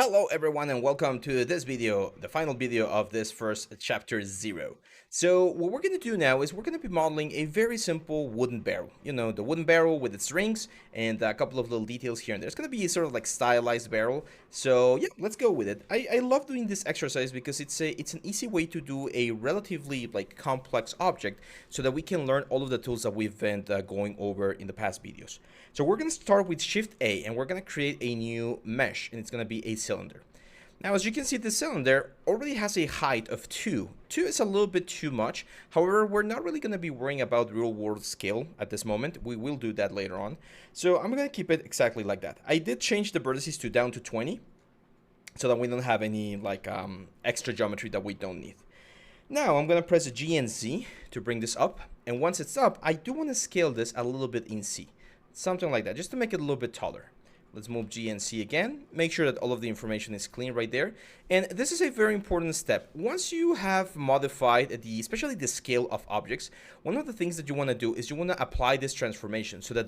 Hello everyone and welcome to this video, the final video of this first chapter 0. So what we're going to do now is we're going to be modeling a very simple wooden barrel. You know, the wooden barrel with its rings and a couple of little details here and there. It's going to be sort of like stylized barrel. So yeah, let's go with it. I love doing this exercise because it's an easy way to do a relatively like complex object so that we can learn all of the tools that we've been going over in the past videos. So we're going to start with Shift A and we're going to create a new mesh and it's going to be a cylinder. Now, as you can see, the cylinder already has a height of 2. 2 is a little bit too much. However, we're not really going to be worrying about real world scale at this moment. We will do that later on. So I'm going to keep it exactly like that. I did change the vertices to down to 20 so that we don't have any like extra geometry that we don't need. Now I'm going to press G and Z to bring this up. And once it's up, I do want to scale this a little bit in C. Something like that, just to make it a little bit taller. Let's move G and C again. Make sure that all of the information is clean right there. And this is a very important step. Once you have modified especially the scale of objects, one of the things that you want to do is you want to apply this transformation so that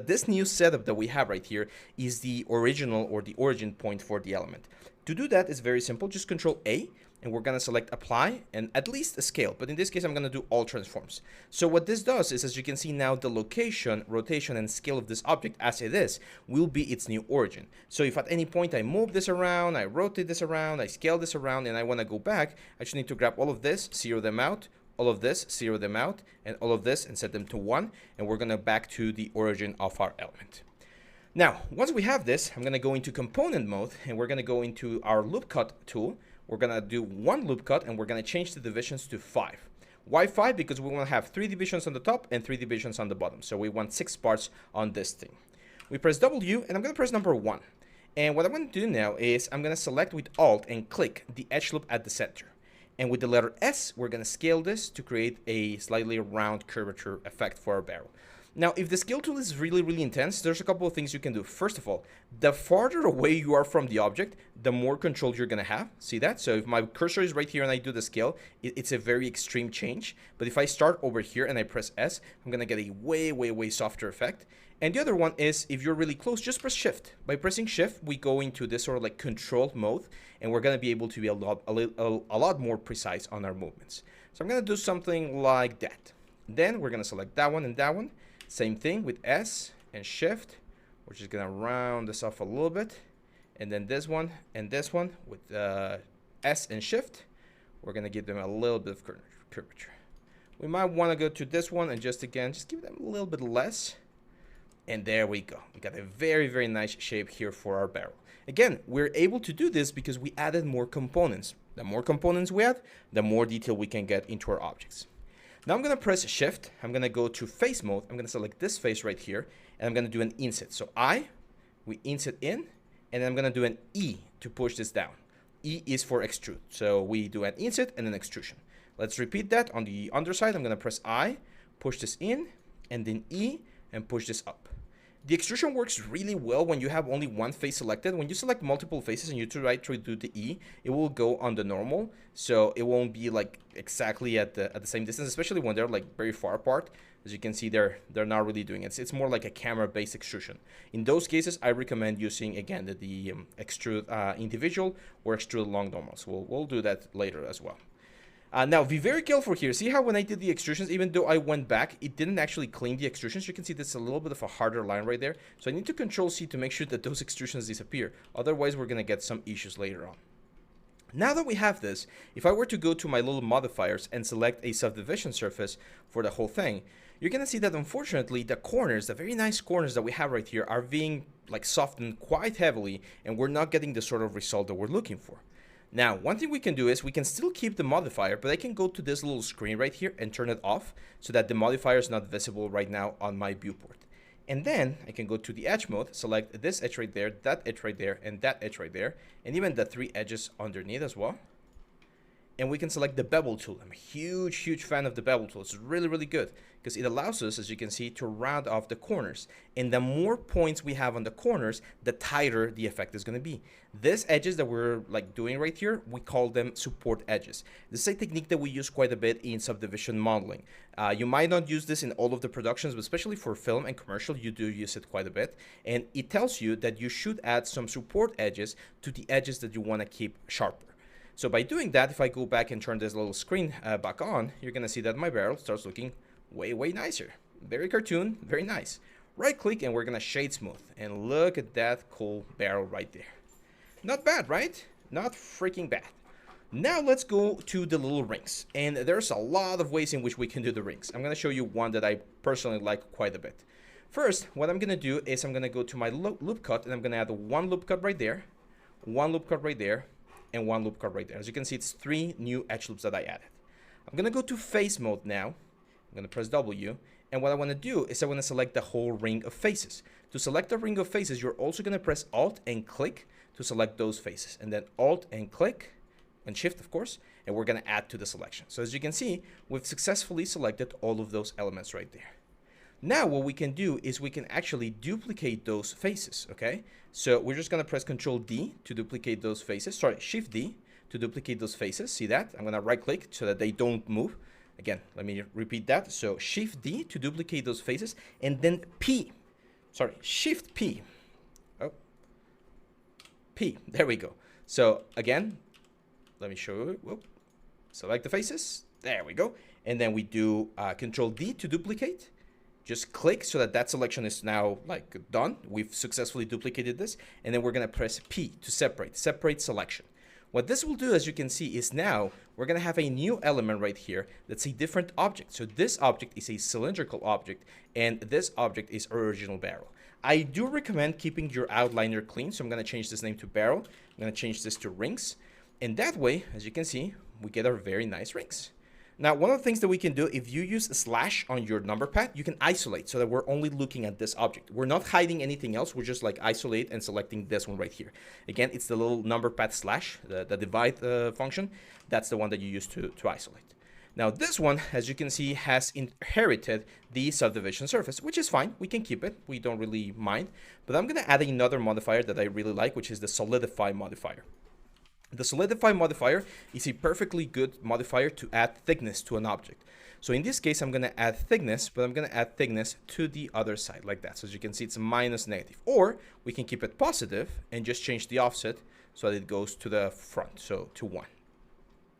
this new setup that we have right here is the original or the origin point for the element. To do that is very simple. Just Control A. And we're going to select apply and at least a scale, but in this case I'm going to do all transforms. So what this does is, as you can see now, the location, rotation and scale of this object as it is will be its new origin. So if at any point I move this around, I rotate this around, I scale this around, and I want to go back, I just need to grab all of this, zero them out, all of this, zero them out, and all of this and set them to 1, and we're going to back to the origin of our element. Now, once we have this, I'm going to go into component mode and we're going to go into our loop cut tool. We're going to do one loop cut and we're going to change the divisions to 5. Why 5? Because we want to have 3 divisions on the top and 3 divisions on the bottom. So we want 6 parts on this thing. We press W and I'm going to press number 1. And what I'm going to do now is I'm going to select with Alt and click the edge loop at the center. And with the letter S, we're going to scale this to create a slightly round curvature effect for our barrel. Now, if the scale tool is really intense, there's a couple of things you can do. First of all, the farther away you are from the object, the more control you're going to have. See that? So if my cursor is right here and I do the scale, it's a very extreme change. But if I start over here and I press S, I'm going to get a way softer effect. And the other one is, if you're really close, just press Shift. By pressing Shift, we go into this sort of like controlled mode, and we're going to be able to be a lot more precise on our movements. So I'm going to do something like that. Then we're going to select that one and that one. Same thing with S and Shift. We're just going to round this off a little bit. And then this one and this one with S and Shift. We're going to give them a little bit of curvature. We might want to go to this one and just give them a little bit less. And there we go. We got a very nice shape here for our barrel. Again, we're able to do this because we added more components. The more components we add, the more detail we can get into our objects. Now I'm going to press Shift. I'm going to go to face mode. I'm going to select this face right here. And I'm going to do an inset. So we inset in. And then I'm going to do an E to push this down. E is for extrude. So we do an inset and an extrusion. Let's repeat that on the underside. I'm going to press I, push this in, and then E, and push this up. The extrusion works really well when you have only one face selected. When you select multiple faces and you try to do the E, it will go on the normal, so it won't be like exactly at the same distance, especially when they're like very far apart. As you can see, they're not really doing it. It's more like a camera-based extrusion. In those cases, I recommend using again the extrude individual or extrude long normals. We'll do that later as well. Now, be very careful here. See how when I did the extrusions, even though I went back, it didn't actually clean the extrusions. You can see that's a little bit of a harder line right there. So I need to Control C to make sure that those extrusions disappear. Otherwise, we're going to get some issues later on. Now that we have this, if I were to go to my little modifiers and select a subdivision surface for the whole thing, you're going to see that unfortunately the corners, the very nice corners that we have right here are being like softened quite heavily, and we're not getting the sort of result that we're looking for. Now, one thing we can do is we can still keep the modifier, but I can go to this little screen right here and turn it off so that the modifier is not visible right now on my viewport. And then I can go to the edge mode, select this edge right there, that edge right there, and that edge right there, and even the 3 edges underneath as well. and we can select the bevel tool. I'm a huge fan of the bevel tool. It's really good because it allows us, as you can see, to round off the corners. And the more points we have on the corners, the tighter the effect is going to be. These edges that we're like doing right here, we call them support edges. This is a technique that we use quite a bit in subdivision modeling. You might not use this in all of the productions, but especially for film and commercial, you do use it quite a bit. And it tells you that you should add some support edges to the edges that you want to keep sharper. So by doing that, if I go back and turn this little screen back on, you're going to see that my barrel starts looking way nicer. Very cartoon, very nice. Right click and we're going to shade smooth. And look at that cool barrel right there. Not bad, right? Not freaking bad. Now let's go to the little rings. And there's a lot of ways in which we can do the rings. I'm going to show you one that I personally like quite a bit. First, what I'm going to do is I'm going to go to my loop cut and I'm going to add one loop cut right there, one loop cut right there, and one loop cut right there. As you can see, it's 3 new edge loops that I added. I'm going to go to face mode now. I'm going to press W. And what I want to do is I want to select the whole ring of faces. To select the ring of faces, you're also going to press Alt and click to select those faces. And then Alt and click, and Shift, of course, and we're going to add to the selection. So as you can see, we've successfully selected all of those elements right there. Now what we can do is we can actually duplicate those faces, okay? So we're just going to press Control D to duplicate those faces. Sorry, Shift D to duplicate those faces. See that? I'm going to right click so that they don't move. Again, let me repeat that. So Shift D to duplicate those faces, and then Shift P. Oh, P. There we go. So again, let me show you. Whoop. Select the faces. There we go. And then we do Control D to duplicate. Just click so that that selection is now like done. We've successfully duplicated this. And then we're going to press P to separate selection. What this will do, as you can see, is now we're going to have a new element right here that's a different object. So this object is a cylindrical object, and this object is original barrel. I do recommend keeping your outliner clean, so I'm going to change this name to barrel. I'm going to change this to rings. And that way, as you can see, we get our very nice rings. Now, one of the things that we can do, if you use a slash on your number pad, you can isolate so that we're only looking at this object. We're not hiding anything else. We're just like isolate and selecting this one right here. Again, it's the little number pad slash, the divide function. That's the one that you use to isolate. Now, this one, as you can see, has inherited the subdivision surface, which is fine. We can keep it. We don't really mind. But I'm going to add another modifier that I really like, which is the solidify modifier. The solidify modifier is a perfectly good modifier to add thickness to an object. So in this case, I'm going to add thickness, but I'm going to add thickness to the other side like that. So as you can see, it's minus negative. Or we can keep it positive and just change the offset so that it goes to the front, so to 1.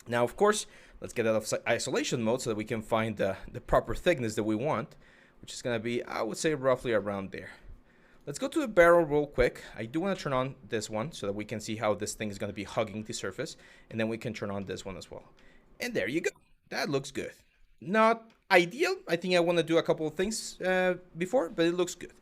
Now, of course, let's get out of isolation mode so that we can find the proper thickness that we want, which is going to be, I would say, roughly around there. Let's go to the barrel real quick. I do want to turn on this one so that we can see how this thing is going to be hugging the surface. And then we can turn on this one as well. And there you go. That looks good. Not ideal. I think I want to do a couple of things before, but it looks good.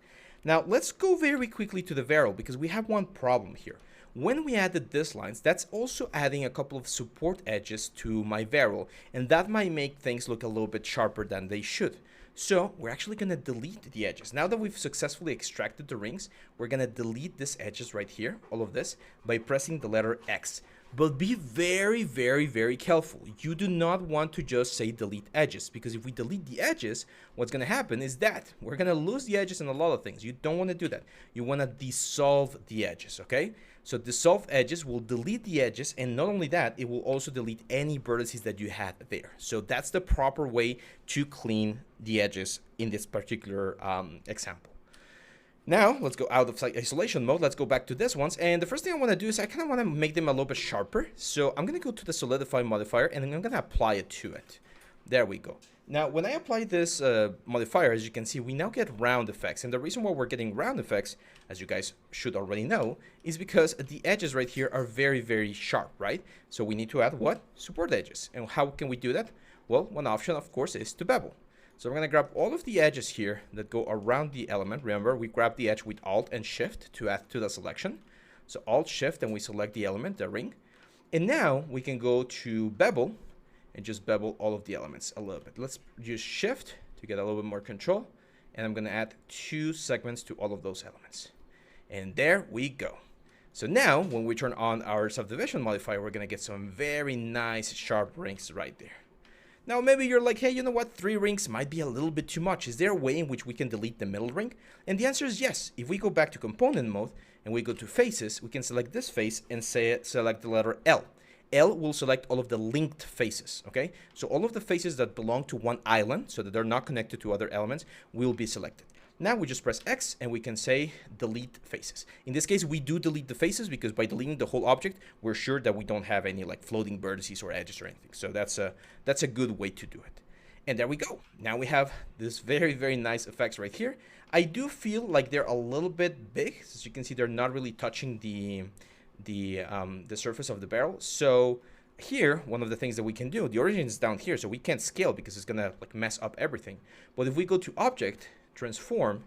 Now, let's go very quickly to the barrel because we have one problem here. When we added these lines, that's also adding a couple of support edges to my barrel. And that might make things look a little bit sharper than they should. So we're actually going to delete the edges. Now that we've successfully extracted the rings, we're going to delete these edges right here, all of this, by pressing the letter X. But be very careful. You do not want to just say delete edges, because if we delete the edges, what's going to happen is that we're going to lose the edges in a lot of things. You don't want to do that. You want to dissolve the edges, okay? So dissolve edges will delete the edges, and not only that, it will also delete any vertices that you had there. So that's the proper way to clean the edges in this particular example. Now, let's go out of isolation mode. Let's go back to this ones. And the first thing I want to do is I kind of want to make them a little bit sharper. So I'm going to go to the solidify modifier, and then I'm going to apply it to it. There we go. Now, when I apply this modifier, as you can see, we now get round effects. And the reason why we're getting round effects, as you guys should already know, is because the edges right here are very sharp, right? So we need to add what? Support edges. And how can we do that? Well, one option, of course, is to bevel. So we're going to grab all of the edges here that go around the element. Remember, we grab the edge with Alt and Shift to add to the selection. So Alt, Shift, and we select the element, the ring. And now we can go to bevel and just bevel all of the elements a little bit. Let's use Shift to get a little bit more control. And I'm going to add 2 segments to all of those elements. And there we go. So now, when we turn on our subdivision modifier, we're going to get some very nice sharp rings right there. Now, maybe you're like, hey, you know what? 3 rings might be a little bit too much. Is there a way in which we can delete the middle ring? And the answer is yes. If we go back to component mode and we go to faces, we can select this face and select the letter L. L will select all of the linked faces, okay? So all of the faces that belong to one island, so that they're not connected to other elements, will be selected. Now we just press X and we can say delete faces. In this case, we do delete the faces because by deleting the whole object, we're sure that we don't have any like floating vertices or edges or anything. So that's a good way to do it. And there we go. Now we have this very, very nice effects right here. I do feel like they're a little bit big. As you can see, they're not really touching the surface of the barrel. So here, one of the things that we can do, the origin is down here, so we can't scale because it's gonna like mess up everything. But if we go to object, transform,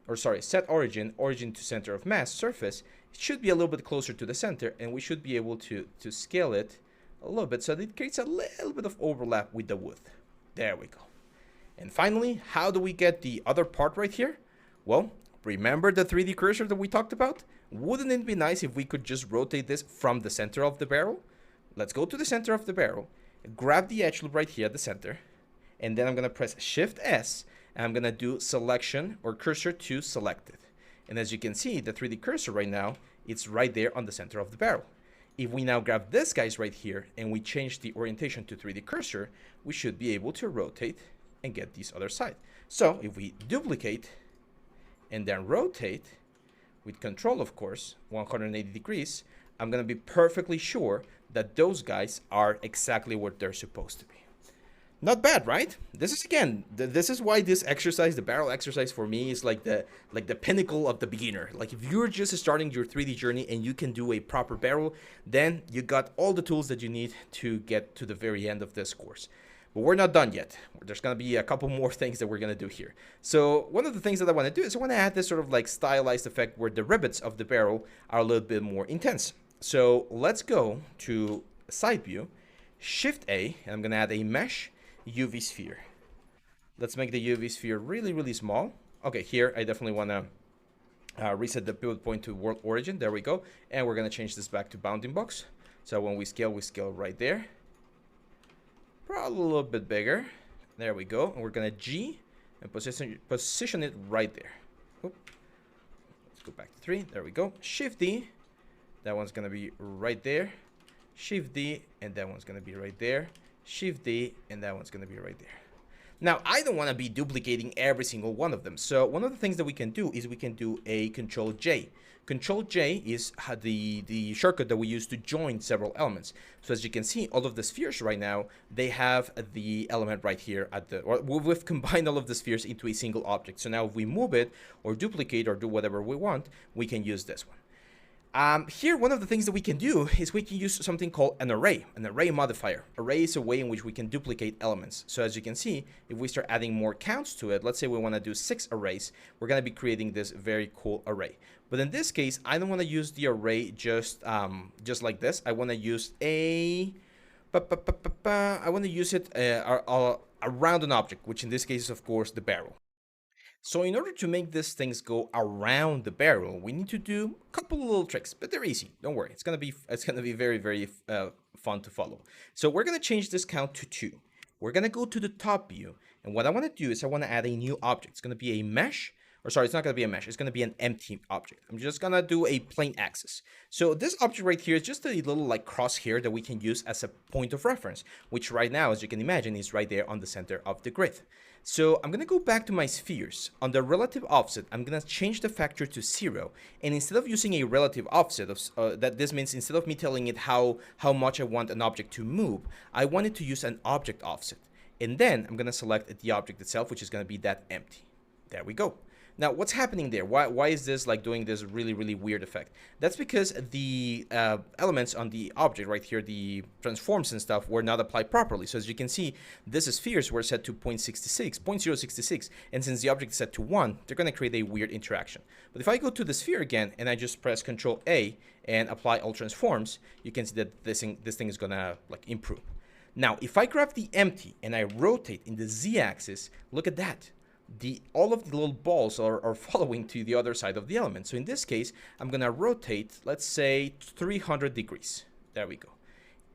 or sorry, set origin to center of mass, surface, it should be a little bit closer to the center, and we should be able to scale it a little bit so that it creates a little bit of overlap with the wood. There we go. And finally, how do we get the other part right here? Well, remember the 3D cursor that we talked about? Wouldn't it be nice if we could just rotate this from the center of the barrel? Let's go to the center of the barrel, grab the edge loop right here at the center, and then I'm gonna press Shift S, and I'm gonna do selection or cursor to selected. And as you can see, the 3D cursor right now, it's right there on the center of the barrel. If we now grab this guys right here and we change the orientation to 3D cursor, we should be able to rotate and get this other side. So if we duplicate and then rotate with control, of course, 180 degrees, I'm gonna be perfectly sure that those guys are exactly what they're supposed to be. Not bad, right? This is, again, this is why this exercise, the barrel exercise for me, is like the pinnacle of the beginner. Like if you're just starting your 3D journey and you can do a proper barrel, then you got all the tools that you need to get to the very end of this course. But we're not done yet. There's going to be a couple more things that we're going to do here. So one of the things that I want to do is I want to add this sort of like stylized effect where the rivets of the barrel are a little bit more intense. So let's go to side view, Shift A, and I'm going to add a mesh UV sphere. Let's make the UV sphere really, really small. Okay, here I definitely want to reset the pivot point to world origin. There we go. And we're going to change this back to bounding box. So when we scale right there. Probably a little bit bigger. There we go. And we're going to G and position it right there. Oop. Let's go back to 3. There we go. Shift D. That one's going to be right there. Shift D, and that one's going to be right there. Shift D, and that one's going to be right there. Now, I don't want to be duplicating every single one of them. So one of the things that we can do is we can do a Control J. Control J is the shortcut that we use to join several elements. So as you can see, all of the spheres right now, they have the element right here at the, or we've combined all of the spheres into a single object. So now if we move it or duplicate or do whatever we want, we can use this one. Here, one of the things that we can do is we can use something called an array modifier. Array is a way in which we can duplicate elements. So as you can see, if we start adding more counts to it, let's say we want to do 6 arrays, we're going to be creating this very cool array. But in this case, I don't want to use the array just like this. I want to use I want to use it around an object, which in this case is, of course, the barrel. So in order to make these things go around the barrel, we need to do a couple of little tricks, but they're easy. Don't worry, it's gonna be very, very fun to follow. So we're gonna change this count to 2. We're gonna go to the top view, and what I want to do is I want to add a new object. It's gonna be a mesh, or sorry, it's not gonna be a mesh. It's gonna be an empty object. I'm just gonna do a plain axis. So this object right here is just a little like crosshair that we can use as a point of reference, which right now, as you can imagine, is right there on the center of the grid. So I'm going to go back to my spheres. On the relative offset, I'm going to change the factor to 0. And instead of using a relative offset, this means instead of me telling it how much I want an object to move, I want it to use an object offset. And then I'm going to select the object itself, which is going to be that empty. There we go. Now, what's happening there? Why is this like doing this really, really weird effect? That's because the elements on the object right here, the transforms and stuff, were not applied properly. So as you can see, these spheres were set to 0.066, and since the object is set to 1, they're going to create a weird interaction. But if I go to the sphere again and I just press Control A and apply all transforms, you can see that this thing is going to like improve. Now, if I grab the empty and I rotate in the Z-axis, look at that. all of the little balls are following to the other side of the element. So in this case, I'm gonna rotate, let's say 300 degrees. There we go.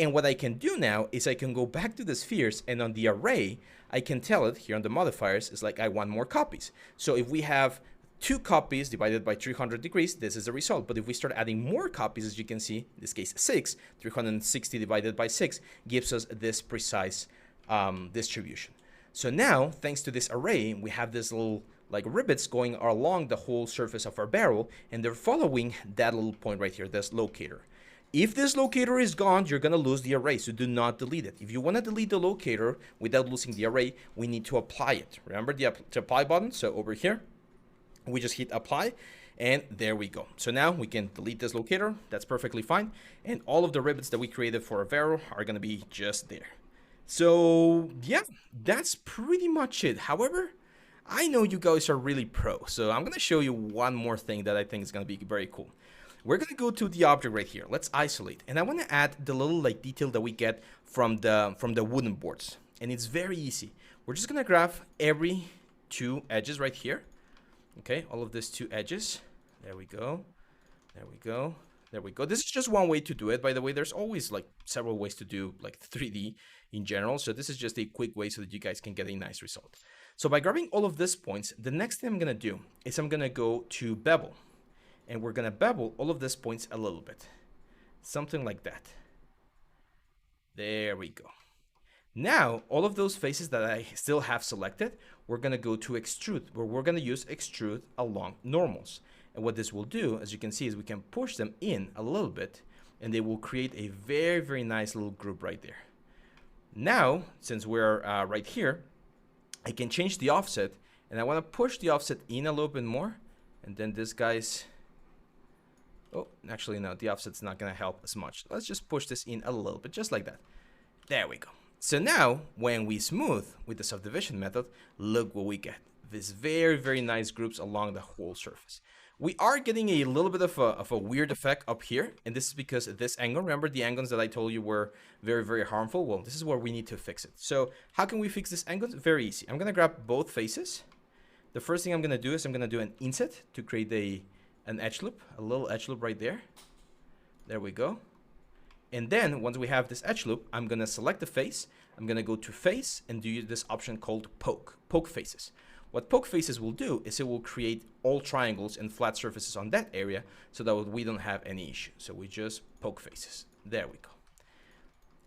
And what I can do now is I can go back to the spheres, and on the array, I can tell it here on the modifiers, it's like I want more copies. So if we have 2 copies divided by 300 degrees, this is the result. But if we start adding more copies, as you can see, in this case 6, 360 divided by 6 gives us this precise distribution. So now, thanks to this array, we have this little like rivets going along the whole surface of our barrel, and they're following that little point right here, this locator. If this locator is gone, you're going to lose the array, so do not delete it. If you want to delete the locator without losing the array, we need to apply it. Remember the apply button? So over here, we just hit apply, and there we go. So now we can delete this locator. That's perfectly fine. And all of the rivets that we created for our barrel are going to be just there. So yeah, that's pretty much it. However, I know you guys are really pro, so I'm going to show you one more thing that I think is going to be very cool. We're going to go to the object right here. Let's isolate. And I want to add the little like detail that we get from the wooden boards. And it's very easy. We're just going to grab every 2 edges right here. Okay, all of these 2 edges. There we go. There we go. There we go. This is just one way to do it. By the way, there's always like several ways to do like 3D in general. So this is just a quick way so that you guys can get a nice result. So by grabbing all of these points, the next thing I'm going to do is I'm going to go to bevel. And we're going to bevel all of these points a little bit. Something like that. There we go. Now, all of those faces that I still have selected, we're going to go to extrude, where we're going to use extrude along normals. And what this will do, as you can see, is we can push them in a little bit, and they will create a very, very nice little group right there. Now, since we're right here, I can change the offset, and I want to push the offset in a little bit more, and then this guy's... Oh, actually, no, the offset's not going to help as much. Let's just push this in a little bit, just like that. There we go. So now, when we smooth with the subdivision method, look what we get. These very, very nice groups along the whole surface. We are getting a little bit of a weird effect up here, and this is because this angle, remember the angles that I told you were very, very harmful? Well, this is where we need to fix it. So how can we fix this angle? Very easy. I'm going to grab both faces. The first thing I'm going to do is I'm going to do an inset to create an edge loop, a little edge loop right there. There we go. And then once we have this edge loop, I'm going to select the face. I'm going to go to face and do this option called poke faces. What poke faces will do is it will create all triangles and flat surfaces on that area so that we don't have any issue. So we just poke faces. There we go.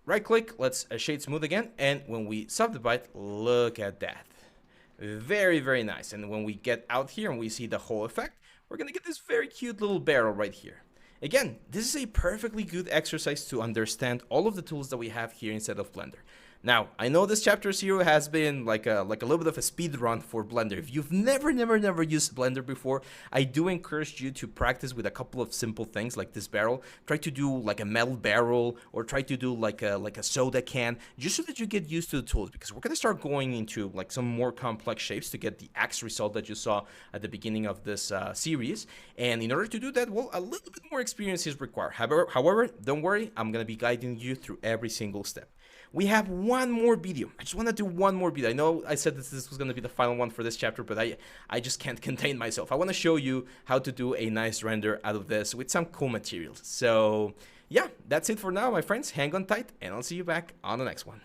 Right click, let's shade smooth again. And when we subdivide, look at that. Very, very nice. And when we get out here and we see the whole effect, we're going to get this very cute little barrel right here. Again, this is a perfectly good exercise to understand all of the tools that we have here inside of Blender. Now, I know this chapter 0 has been like a little bit of a speed run for Blender. If you've never used Blender before, I do encourage you to practice with a couple of simple things like this barrel. Try to do like a metal barrel, or try to do like a soda can, just so that you get used to the tools, because we're going to start going into like some more complex shapes to get the axe result that you saw at the beginning of this series. And in order to do that, well, a little bit more experience is required. However, don't worry, I'm going to be guiding you through every single step. We have one more video. I just want to do one more video. I know I said this was going to be the final one for this chapter, but I just can't contain myself. I want to show you how to do a nice render out of this with some cool materials. So yeah, that's it for now, my friends. Hang on tight, and I'll see you back on the next one.